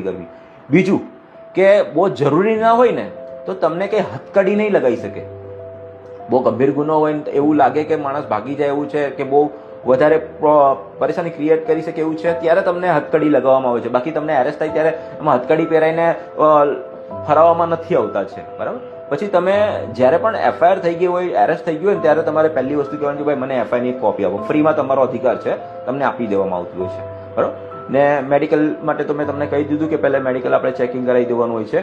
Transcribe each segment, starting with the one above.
નથી કરવી. બીજું કે બહુ જરૂરી ના હોય ને તો તમને કંઈ હથકડી નહીં લગાવી શકે. બહુ ગંભીર ગુનો હોય ને એવું લાગે કે માણસ ભાગી જાય એવું છે કે બહુ વધારે પરેશાની ક્રિએટ કરી શકે એવું છે, ત્યારે તમને હથકડી લગાવવામાં આવે છે. બાકી તમને એરેસ્ટ થાય ત્યારે એમાં હથકડી પહેરાઈને ફરાવવામાં નથી આવતા છે, બરાબર. પછી તમે જ્યારે પણ એફઆઈઆર થઈ ગઈ હોય, એરેસ્ટ થઈ ગયું હોય ને, ત્યારે તમારે પહેલી વસ્તુ કહેવાની કે ભાઈ મને એફઆઈઆરની એક કોપી આપો. ફ્રીમાં તમારો અધિકાર છે, તમને આપી દેવામાં આવતું હોય છે, બરાબર. ને મેડિકલ માટે તો મેં તમને કહી દીધું કે પહેલાં મેડિકલ આપણે ચેકિંગ કરાવી દેવાનું હોય છે.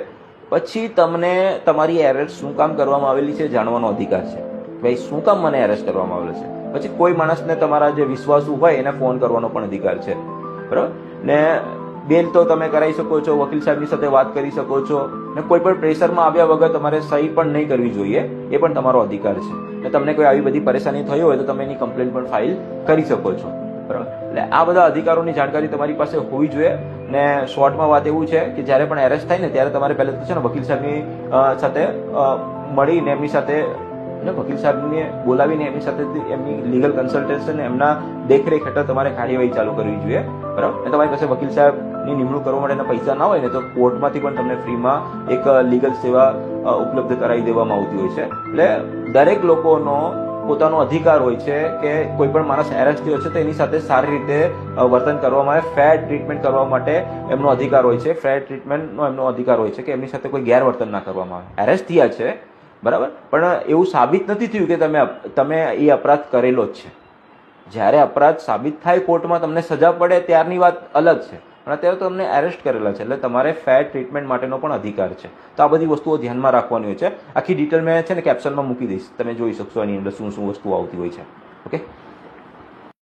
પછી તમને તમારી એરેસ્ટ શું કામ કરવામાં આવેલી છે જાણવાનો અધિકાર છે. ભાઈ શું કામ મને એરેસ્ટ કરવામાં આવેલો છે. પછી કોઈ માણસને તમારા જે વિશ્વાસુ હોય એને ફોન કરવાનો પણ અધિકાર છે, બરાબર. ને બેલ તો તમે કરાવી શકો છો, વકીલ સાહેબની સાથે વાત કરી શકો છો, ને કોઈ પણ પ્રેશરમાં આવ્યા વગર તમારે સહી પણ નહીં કરવી જોઈએ, એ પણ તમારો અધિકાર છે. ને તમને કોઈ આવી બધી પરેશાની થઈ હોય તો તમે એની કમ્પ્લેન પણ ફાઇલ કરી શકો છો, બરાબર. એટલે આ બધા અધિકારોની જાણકારી તમારી પાસે હોવી જોઈએ. ને શોર્ટમાં વાત એવું છે કે જ્યારે પણ એરેસ્ટ થાય ને ત્યારે તમારે પહેલાં તો છે ને વકીલ સાહેબની સાથે મળીને એમની સાથે વકીલ સાહેબને બોલાવીને એમની સાથે એમની લીગલ કન્સલ્ટેશન એમના દેખરેખ હેઠળ તમારે કાર્યવાહી ચાલુ કરવી જોઈએ, બરાબર. અને તમારી પાસે વકીલ સાહેબની નિમણૂક કરવા માટેના પૈસા ના હોય ને તો કોર્ટમાંથી પણ તમને ફ્રીમાં એક લીગલ સેવા ઉપલબ્ધ કરાવી દેવામાં આવતી હોય છે. એટલે દરેક લોકોનો પોતાનો અધિકાર હોય છે કે કોઈ પણ માણસ એરેસ્ટ થયો છે તો એની સાથે સારી રીતે વર્તન કરવા માટે, ફેર ટ્રીટમેન્ટ કરવા માટે એમનો અધિકાર હોય છે. ફેર ટ્રીટમેન્ટનો એમનો અધિકાર હોય છે કે એમની સાથે કોઈ ગેરવર્તન ના કરવામાં આવે. એરેસ્ટ થયા છે, બરાબર, પણ એવું સાબિત નથી થયું કે તમે એ અપરાધ કરેલો જ છે. જ્યારે અપરાધ સાબિત થાય કોર્ટમાં, તમને સજા પડે ત્યારની વાત અલગ છે, પણ અત્યારે તો તમને એરેસ્ટ કરેલા છે, એટલે તમારે ફેર ટ્રીટમેન્ટ માટેનો પણ અધિકાર છે. તો આ બધી વસ્તુઓ ધ્યાનમાં રાખવાની હોય છે. આખી ડિટેલ મેં છે ને કેપ્શનમાં મૂકી દઈશ, તમે જોઈ શકશો એની અંદર શું શું વસ્તુઓ આવતી હોય છે. ઓકે.